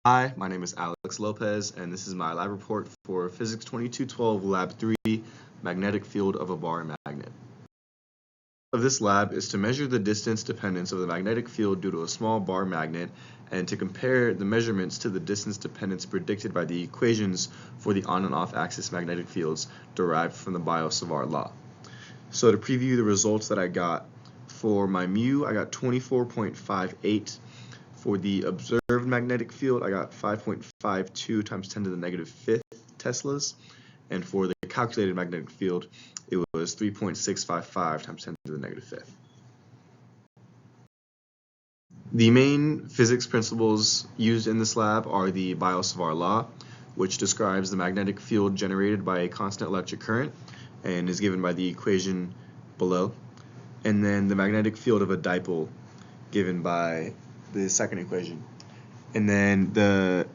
Hi, my name is Alex Lopez, and this is my lab report for Physics 2212 Lab 3, Magnetic Field of a Bar Magnet. Of this lab is to measure the distance dependence of the magnetic field due to a small bar magnet and to compare the measurements to the distance dependence predicted by the equations for the on and off axis magnetic fields derived from the Biot-Savart law. So to preview the results that I got, for my mu, I got 24.58. For the observed magnetic field, I got 5.52 times 10 to the negative fifth Teslas. And for the calculated magnetic field, it was 3.655 times 10 to the negative fifth. The main physics principles used in this lab are the Biot-Savart law, which describes the magnetic field generated by a constant electric current and is given by the equation below. And then the magnetic field of a dipole, given by the second equation. And then the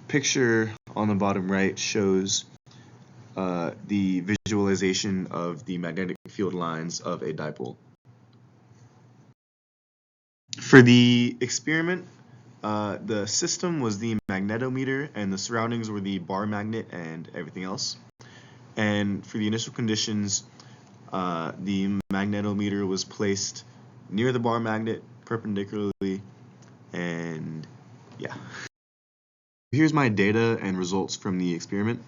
picture on the bottom right shows the visualization of the magnetic field lines of a dipole. For the experiment, the system was the magnetometer and the surroundings were the bar magnet and everything else. And for the initial conditions, the magnetometer was placed near the bar magnet perpendicularly, and yeah. Here's my data and results from the experiment.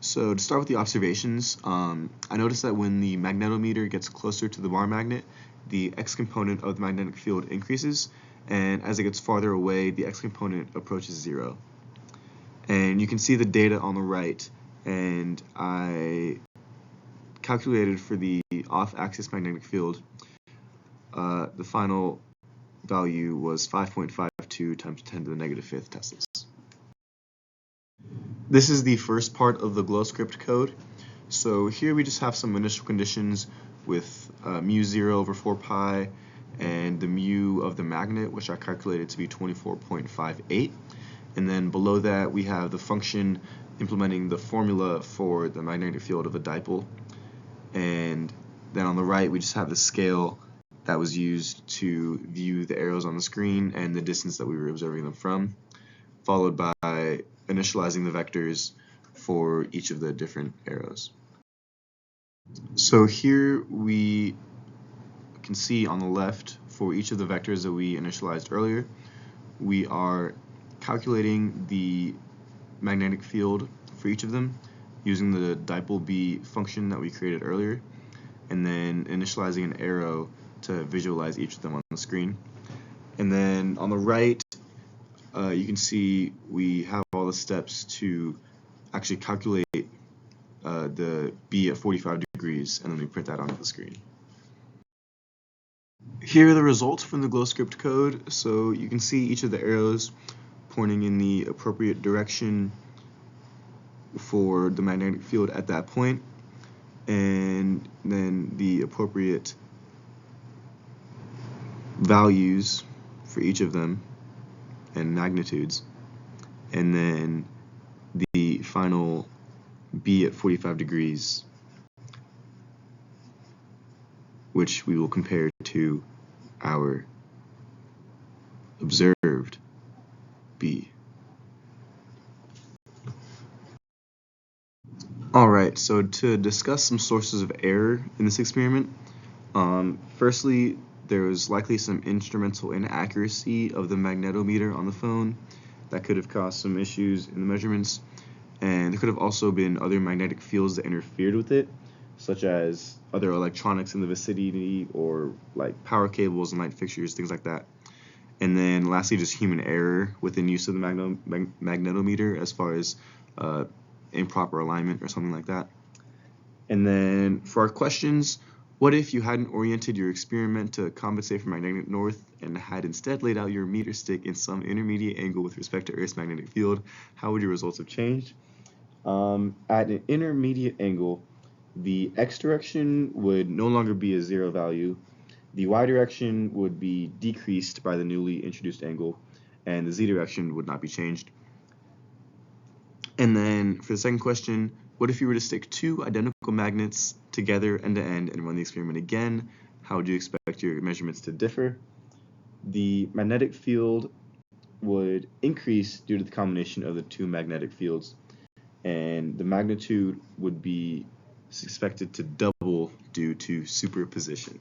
So to start with the observations, I noticed that when the magnetometer gets closer to the bar magnet, the x component of the magnetic field increases, and as it gets farther away, the x component approaches 0. And you can see the data on the right, and I calculated for the off-axis magnetic field. The final value was 5.52 times 10 to the negative fifth Teslas. This is the first part of the glow script code. So here we just have some initial conditions with mu 0 over 4 pi and the mu of the magnet, which I calculated to be 24.58. And then below that we have the function implementing the formula for the magnetic field of a dipole. And then on the right we just have the scale that was used to view the arrows on the screen and the distance that we were observing them from, followed by initializing the vectors for each of the different arrows. So here we can see on the left, for each of the vectors that we initialized earlier, we are calculating the magnetic field for each of them using the dipole B function that we created earlier, and then initializing an arrow to visualize each of them on the screen. And then on the right, you can see we have all the steps to actually calculate the B at 45 degrees, and then we print that onto the screen. Here are the results from the glow script code. So you can see each of the arrows pointing in the appropriate direction for the magnetic field at that point, and then the appropriate values for each of them and magnitudes, and then the final B at 45 degrees, which we will compare to our observed B. Alright, so to discuss some sources of error in this experiment, firstly, there was likely some instrumental inaccuracy of the magnetometer on the phone that could have caused some issues in the measurements, and there could have also been other magnetic fields that interfered with it, such as other electronics in the vicinity or like power cables and light fixtures, things like that. And then lastly, just human error within use of the magnetometer as far as improper alignment or something like that. And then for our questions, what if you hadn't oriented your experiment to compensate for magnetic north and had instead laid out your meter stick in some intermediate angle with respect to Earth's magnetic field? How would your results have changed? At an intermediate angle, the x direction would no longer be a 0 value, the y direction would be decreased by the newly introduced angle, and the z direction would not be changed. And then for the second question, what if you were to stick two identical magnets together end to end and run the experiment again? How would you expect your measurements to differ? The magnetic field would increase due to the combination of the two magnetic fields, and the magnitude would be expected to double due to superposition.